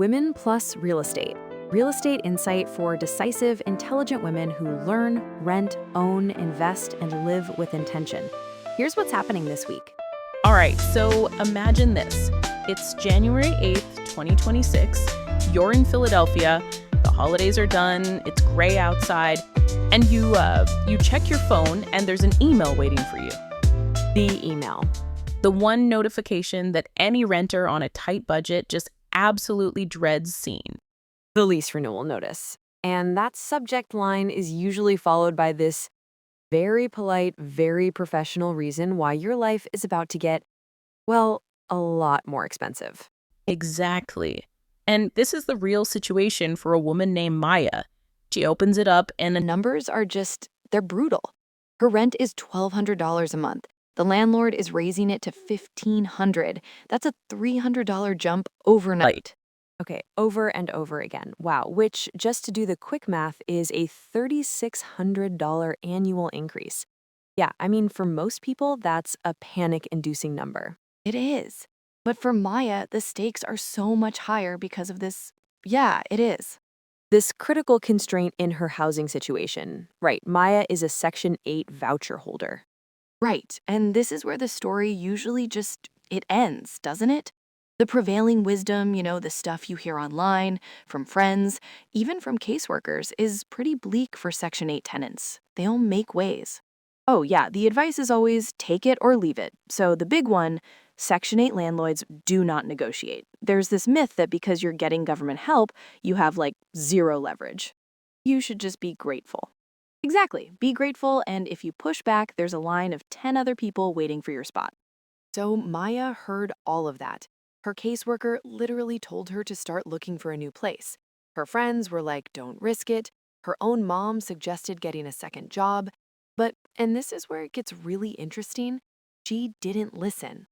Women plus real estate. Real estate insight for decisive, intelligent women who learn, rent, own, invest, and live with intention. Here's what's happening this week. All right, so imagine this. It's January 8th, 2026. You're in Philadelphia. The holidays are done. It's gray outside. And you check your phone and there's an email waiting for you. The email. The one notification that any renter on a tight budget just absolutely dreads seeing. The lease renewal notice. And that subject line is usually followed by this very polite, very professional reason why your life is about to get, well, a lot more expensive. Exactly. And this is the real situation for a woman named Maya. She opens it up and The numbers are just, they're brutal. Her rent is $1,200 a month. The landlord is raising it to $1,500. That's a $300 jump overnight. Okay, over and over again. Wow, which, just to do the quick math, is a $3,600 annual increase. Yeah, I mean, for most people, that's a panic-inducing number. It is. But for Maya, the stakes are so much higher because of this. Yeah, it is. This critical constraint in her housing situation. Right, Maya is a Section 8 voucher holder. Right. And this is where the story usually just, it ends, doesn't it? The prevailing wisdom, the stuff you hear online, from friends, even from caseworkers, is pretty bleak for Section 8 tenants. They'll make ways. Oh, yeah, the advice is always take it or leave it. So the big one, Section 8 landlords do not negotiate. There's this myth that because you're getting government help, you have zero leverage. You should just be grateful. Exactly, be grateful, and if you push back, there's a line of 10 other people waiting for your spot. So Maya heard all of that. Her caseworker literally told her to start looking for a new place. Her friends were like, don't risk it. Her own mom suggested getting a second job. But, and this is where it gets really interesting, she didn't listen.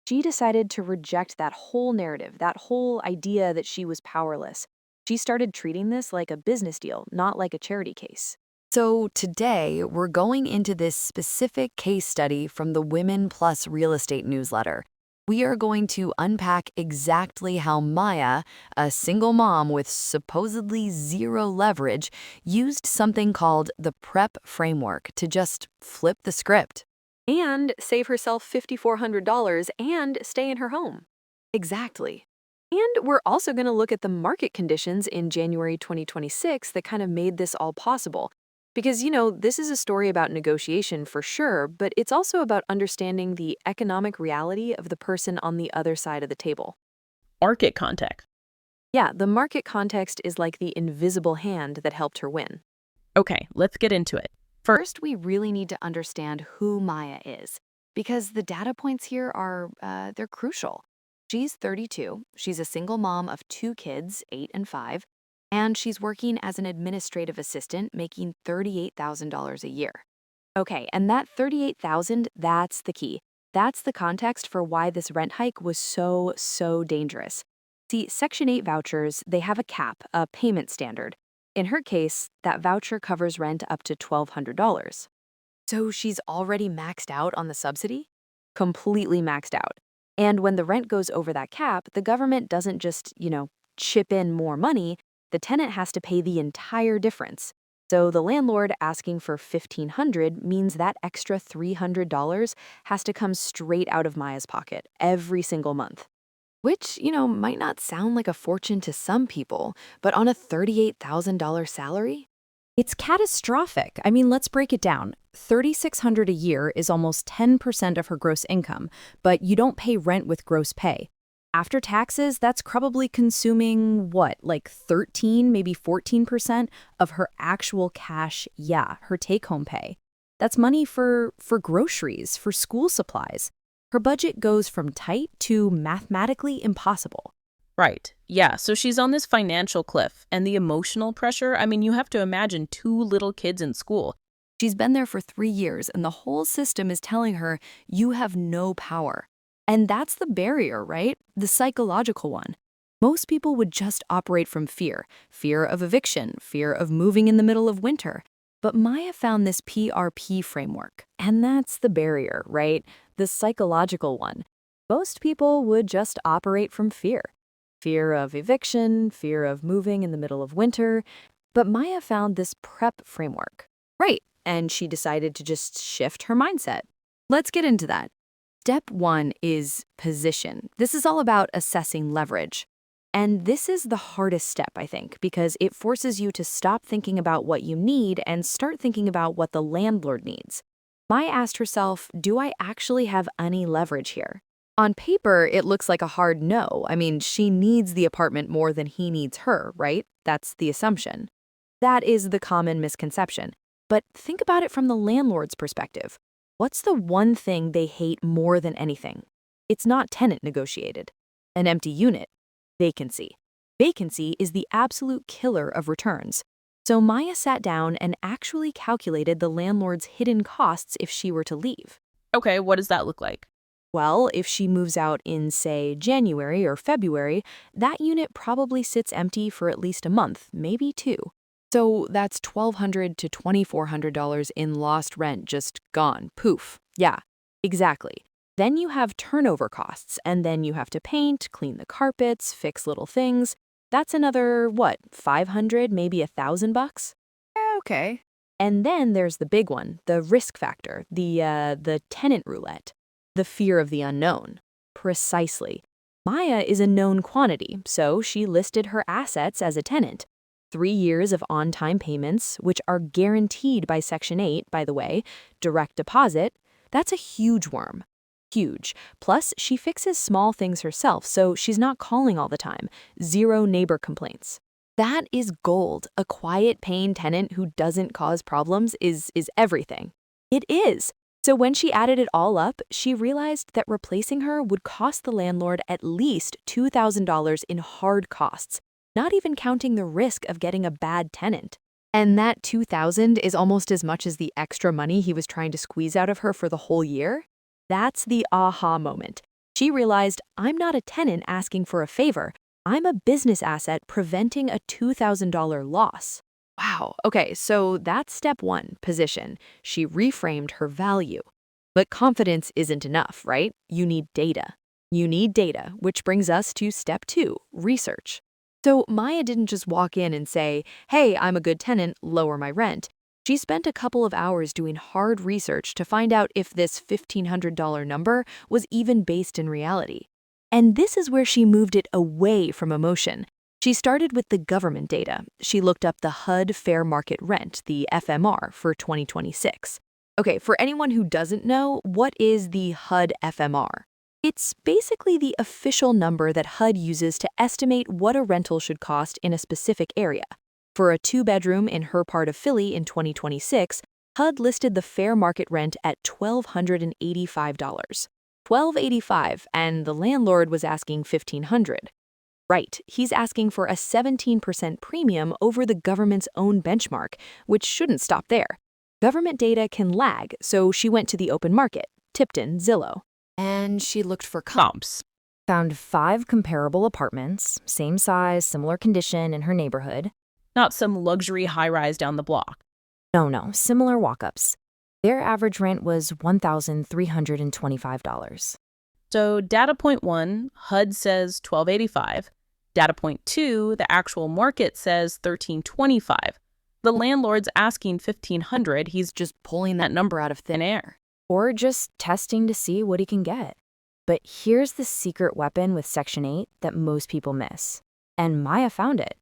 She decided to reject that whole narrative, that whole idea that she was powerless. She started treating this like a business deal, not like a charity case. So today, we're going into this specific case study from the Women Plus Real Estate newsletter. We are going to unpack exactly how Maya, a single mom with supposedly zero leverage, used something called the PrEP framework to just flip the script. And save herself $5,400 and stay in her home. Exactly. And we're also going to look at the market conditions in January 2026 that kind of made this all possible. Because, this is a story about negotiation for sure, but it's also about understanding the economic reality of the person on the other side of the table. market context. Yeah, the market context is like the invisible hand that helped her win. Okay, let's get into it. First, we really need to understand who Maya is, because the data points here are, they're crucial. She's 32, she's a single mom of 2 kids, 8 and 5, and she's working as an administrative assistant making $38,000 a year. Okay, and that $38,000, that's the key. That's the context for why this rent hike was so dangerous. See, Section 8 vouchers, they have a cap, a payment standard. In her case, that voucher covers rent up to $1,200. So she's already maxed out on the subsidy? Completely maxed out. And when the rent goes over that cap, the government doesn't just, chip in more money. The tenant has to pay the entire difference. So the landlord asking for $1,500 means that extra $300 has to come straight out of Maya's pocket every single month. Which, might not sound like a fortune to some people, but on a $38,000 salary? It's catastrophic. I mean, let's break it down. $3,600 a year is almost 10% of her gross income, but you don't pay rent with gross pay. After taxes, that's probably consuming, 13, maybe 14% of her actual cash, her take-home pay. That's money for groceries, for school supplies. Her budget goes from tight to mathematically impossible. Right. Yeah, so she's on this financial cliff, and the emotional pressure, you have to imagine 2 little kids in school. She's been there for 3 years, and the whole system is telling her, you have no power. And that's the barrier, right? The psychological one. Most people would just operate from fear of eviction, fear of moving in the middle of winter. But Maya found this PRP framework. And that's the barrier, right? The psychological one. Most people would just operate from fear. Fear of eviction, fear of moving in the middle of winter. But Maya found this prep framework. Right, and she decided to just shift her mindset. Let's get into that. Step 1 is position. This is all about assessing leverage. And this is the hardest step, I think, because it forces you to stop thinking about what you need and start thinking about what the landlord needs. Maya asked herself, do I actually have any leverage here? On paper, it looks like a hard no. I mean, she needs the apartment more than he needs her, right? That's the assumption. That is the common misconception. But think about it from the landlord's perspective. What's the one thing they hate more than anything? It's not tenant negotiated. An empty unit. Vacancy. Vacancy is the absolute killer of returns. So Maya sat down and actually calculated the landlord's hidden costs if she were to leave. Okay, what does that look like? Well, if she moves out in, say, January or February, that unit probably sits empty for at least a month, maybe two. So that's $1,200 to $2,400 in lost rent just gone. Poof. Yeah, exactly. Then you have turnover costs, and then you have to paint, clean the carpets, fix little things. That's another, what, $500, maybe $1,000? Okay. And then there's the big one, the risk factor, the tenant roulette, the fear of the unknown. Precisely. Maya is a known quantity, so she listed her assets as a tenant. 3 years of on-time payments, which are guaranteed by Section 8, by the way, direct deposit, that's a huge worm. Huge. Plus, she fixes small things herself, so she's not calling all the time. 0 neighbor complaints. That is gold. A quiet, paying tenant who doesn't cause problems is everything. It is. So when she added it all up, she realized that replacing her would cost the landlord at least $2,000 in hard costs, not even counting the risk of getting a bad tenant. And that $2,000 is almost as much as the extra money he was trying to squeeze out of her for the whole year. That's the aha moment. She realized, I'm not a tenant asking for a favor. I'm a business asset preventing a $2,000 loss. Wow. Okay, so that's step 1, position. She reframed her value. But confidence isn't enough, right? You need data. You need data, which brings us to step 2, research. So Maya didn't just walk in and say, hey, I'm a good tenant, lower my rent. She spent a couple of hours doing hard research to find out if this $1,500 number was even based in reality. And this is where she moved it away from emotion. She started with the government data. She looked up the HUD Fair Market Rent, the FMR, for 2026. Okay, for anyone who doesn't know, what is the HUD FMR? It's basically the official number that HUD uses to estimate what a rental should cost in a specific area. For a 2-bedroom in her part of Philly in 2026, HUD listed the fair market rent at $1,285. $1,285, and the landlord was asking $1,500. Right, he's asking for a 17% premium over the government's own benchmark, which shouldn't stop there. Government data can lag, so she went to the open market, Tipton, Zillow. And she looked for Comps. Found 5 comparable apartments, same size, similar condition in her neighborhood. Not some luxury high-rise down the block. No, similar walk-ups. Their average rent was $1,325. So data point 1, HUD says $1,285. Data point 2, the actual market says $1,325. The landlord's asking $1,500. He's just pulling that number out of thin air. Or just testing to see what he can get. But here's the secret weapon with Section 8 that most people miss. And Maya found it.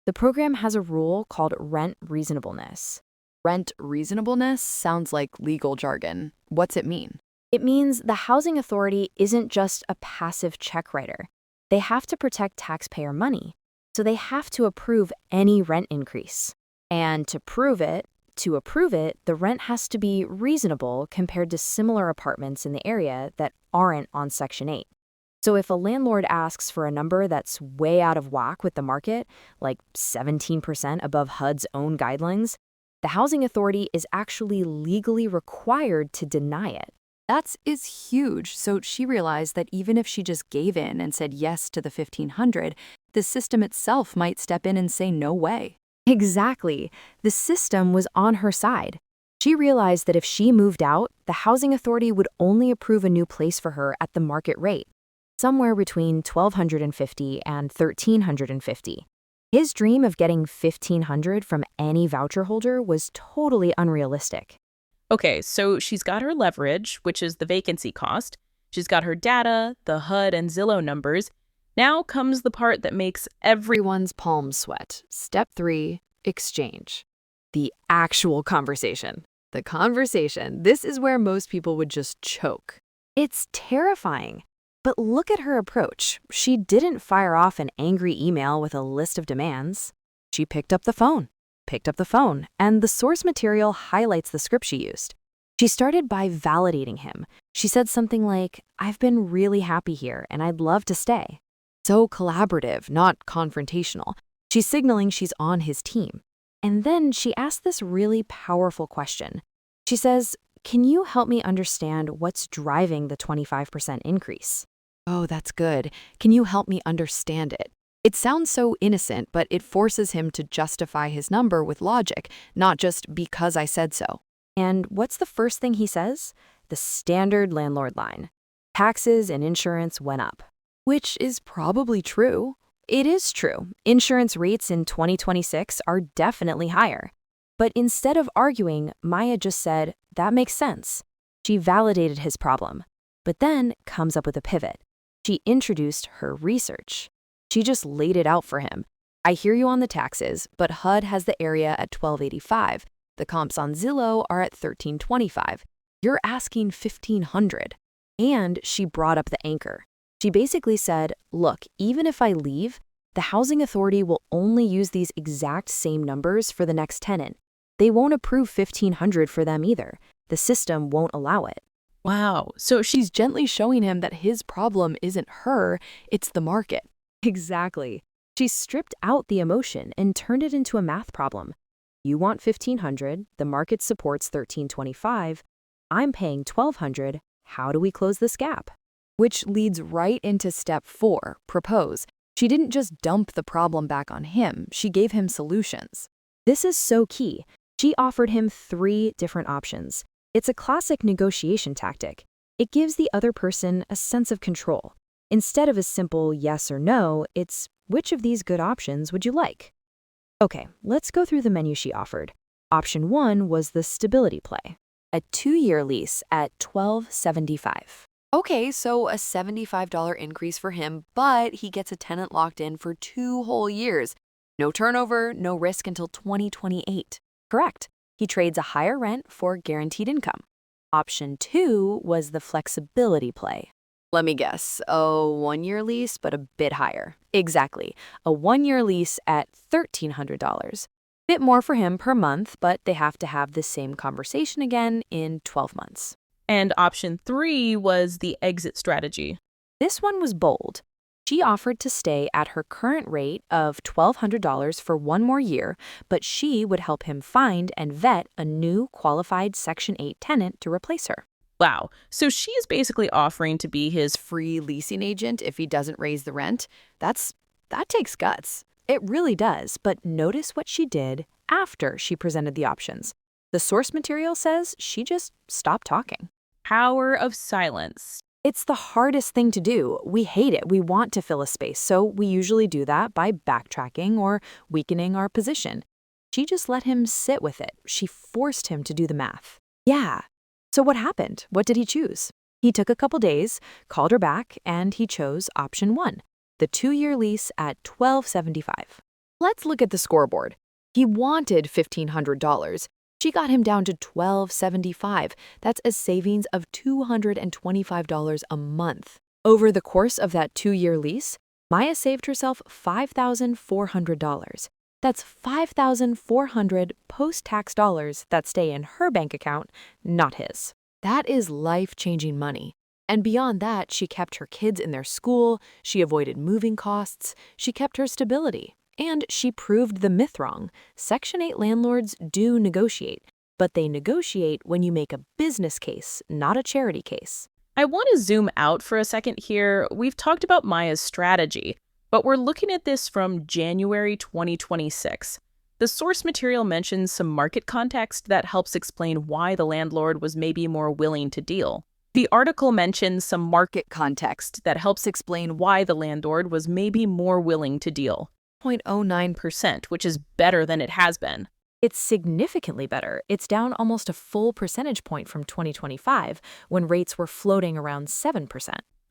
The program has a rule called rent reasonableness. Rent reasonableness sounds like legal jargon. What's it mean? It means the housing authority isn't just a passive check writer. They have to protect taxpayer money, so they have to approve any rent increase. And to approve it, the rent has to be reasonable compared to similar apartments in the area that aren't on Section 8. So if a landlord asks for a number that's way out of whack with the market, like 17% above HUD's own guidelines, the housing authority is actually legally required to deny it. That is huge. So she realized that even if she just gave in and said yes to the $1,500, the system itself might step in and say no way. Exactly. The system was on her side. She realized that if she moved out, the housing authority would only approve a new place for her at the market rate. somewhere between 1,250 and 1,350. His dream of getting 1,500 from any voucher holder was totally unrealistic. Okay, so she's got her leverage, which is the vacancy cost. She's got her data, the HUD and Zillow numbers. Now comes the part that makes Everyone's palms sweat. Step 3, exchange. The actual conversation. The conversation. This is where most people would just choke. It's terrifying. But look at her approach. She didn't fire off an angry email with a list of demands. She picked up the phone, and the source material highlights the script she used. She started by validating him. She said something like, "I've been really happy here and I'd love to stay." So collaborative, not confrontational. She's signaling she's on his team. And then she asked this really powerful question. She says, "Can you help me understand what's driving the 25% increase?" Oh, that's good. Can you help me understand it? It sounds so innocent, but it forces him to justify his number with logic, not just because I said so. And what's the first thing he says? The standard landlord line. Taxes and insurance went up. Which is probably true. It is true. Insurance rates in 2026 are definitely higher. But instead of arguing, Maya just said, "That makes sense." She validated his problem, but then comes up with a pivot. She introduced her research. She just laid it out for him. "I hear you on the taxes, but HUD has the area at 1285. The comps on Zillow are at 1325. You're asking 1,500. And she brought up the anchor. She basically said, "Look, even if I leave, the housing authority will only use these exact same numbers for the next tenant. They won't approve 1,500 for them either. The system won't allow it." Wow. So She's gently showing him that his problem isn't her, it's the market. Exactly. She stripped out the emotion and turned it into a math problem. You want 1,500, the market supports 1,325. I'm paying 1,200. How do we close this gap? Which leads right into step 4, propose. She didn't just dump the problem back on him, she gave him solutions. This is so key. She offered him 3 different options. It's a classic negotiation tactic. It gives the other person a sense of control. Instead of a simple yes or no, it's which of these good options would you like? Okay, let's go through the menu she offered. Option 1 was the stability play, a 2-year lease at $1,275. Okay, so a $75 increase for him, but he gets a tenant locked in for 2 whole years. No turnover, no risk until 2028. Correct. He trades a higher rent for guaranteed income. Option 2 was the flexibility play. Let me guess, a 1-year lease, but a bit higher. Exactly. A 1-year lease at $1,300. Bit more for him per month, but they have to have the same conversation again in 12 months. And option 3 was the exit strategy. This one was bold. She offered to stay at her current rate of $1,200 for 1 more year, but she would help him find and vet a new qualified Section 8 tenant to replace her. Wow. So she is basically offering to be his Free leasing agent if he doesn't raise the rent. That takes guts. It really does, but notice what she did after she presented the options. The source material says she just stopped talking. power of silence. It's the hardest thing to do. We hate it. We want to fill a space, so we usually do that by backtracking or weakening our position. She just let him sit with it. She forced him to do the math. Yeah. So what happened? What did he choose? He took a couple days, called her back, and he chose option 1, the 2-year lease at $1,275. Let's look at the scoreboard. He wanted $1,500. She got him down to $1,275. That's a savings of $225 a month. Over the course of that 2-year lease, Maya saved herself $5,400. That's $5,400 post-tax dollars that stay in her bank account, not his. That is life-changing money. And beyond that, she kept her kids in their school, she avoided moving costs, she kept her stability. And she proved the myth wrong. Section 8 landlords do negotiate, but they negotiate when you make a business case, not a charity case. I want to zoom out for a second here. We've talked about Maya's strategy, but we're looking at this from January 2026. The source material mentions some market context that helps explain why the landlord was maybe more willing to deal. The article mentions some market context that helps explain why the landlord was maybe more willing to deal. 0.09%, which is better than it has been. It's significantly better. It's down almost a full percentage point from 2025, when rates were floating around 7%.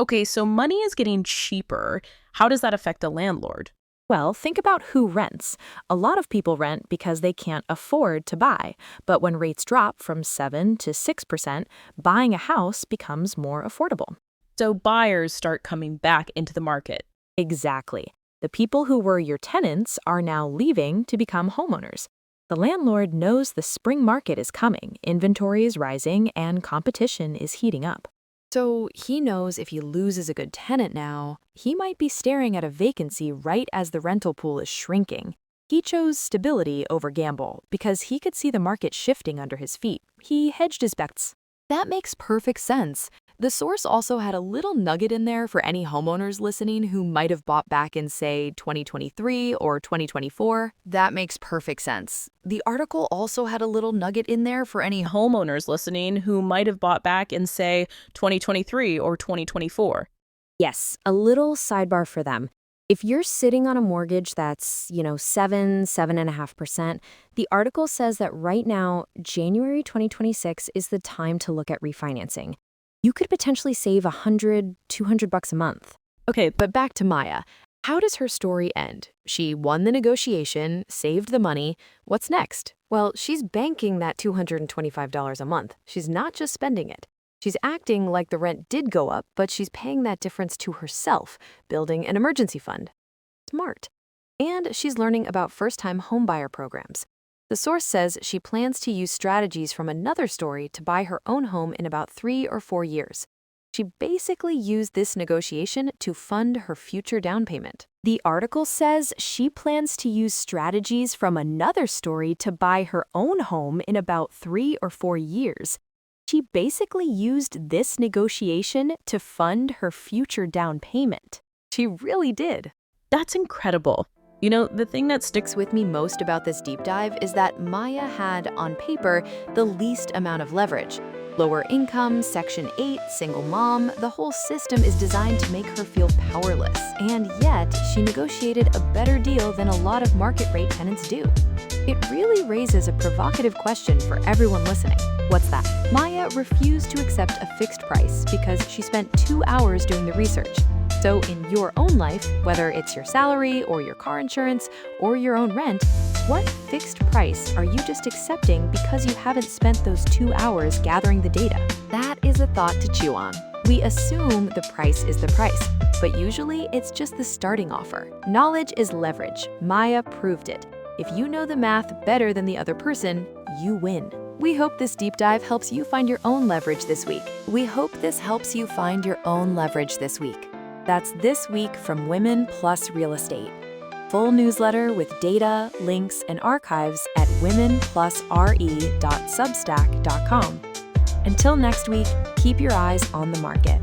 Okay, so money is getting cheaper. How does that affect a landlord? Well, think about who rents. A lot of people rent because they can't afford to buy. But when rates drop from 7 to 6%, buying a house becomes more affordable. So buyers start coming back into the market. Exactly. The people who were your tenants are now leaving to become homeowners. The landlord knows the spring market is coming, inventory is rising, and competition is heating up. So he knows if he loses a good tenant now, he might be staring at a vacancy right as the rental pool is shrinking. He chose stability over gamble because he could see the market shifting under his feet. He hedged his bets. That makes perfect sense. The source also had a little nugget in there for any homeowners listening who might have bought back in, say, 2023 or 2024. That makes perfect sense. The article also had a little nugget in there for any Homeowners listening who might have bought back in, say, 2023 or 2024. Yes, a little sidebar for them. If you're sitting on a mortgage that's, 7.5%, the article says that right now, January 2026 is the time to look at refinancing. You could potentially save $100, $200 a month. Okay, but back to Maya. How does her story end? She won the negotiation, saved the money. What's next? Well, she's banking that $225 a month. She's not just spending it. She's acting like the rent did go up, but she's paying that difference to herself, building an emergency fund. Smart. And she's learning about first-time homebuyer programs. The source says she plans to use strategies from another story to buy her own home in about 3 or 4 years. She basically used this negotiation to fund her future down payment. The article says she plans to use strategies from another story to buy her own home in about 3 or 4 years. She basically used this negotiation to fund her future down payment. She really did. That's incredible. The thing that sticks With me most about this deep dive is that Maya had, on paper, the least amount of leverage. Lower income, Section 8, single mom, the whole system is designed to make her feel powerless. And yet, she negotiated a better deal than a lot of market rate tenants do. It really raises a provocative question for everyone listening. What's that? Maya refused to accept a fixed price because she spent 2 hours doing the research. So in your own life, whether it's your salary or your car insurance or your own rent, what fixed price are you just accepting because you haven't spent those 2 hours gathering the data? That is a thought to chew on. We assume the price is the price, but usually it's just the starting offer. Knowledge is leverage. Maya proved it. If you know the math better than the other person, you win. We hope this deep dive helps you find your own leverage this week. That's This Week from Women Plus Real Estate. Full newsletter with data, links, and archives at womenplusre.substack.com. Until next week, keep your eyes on the market.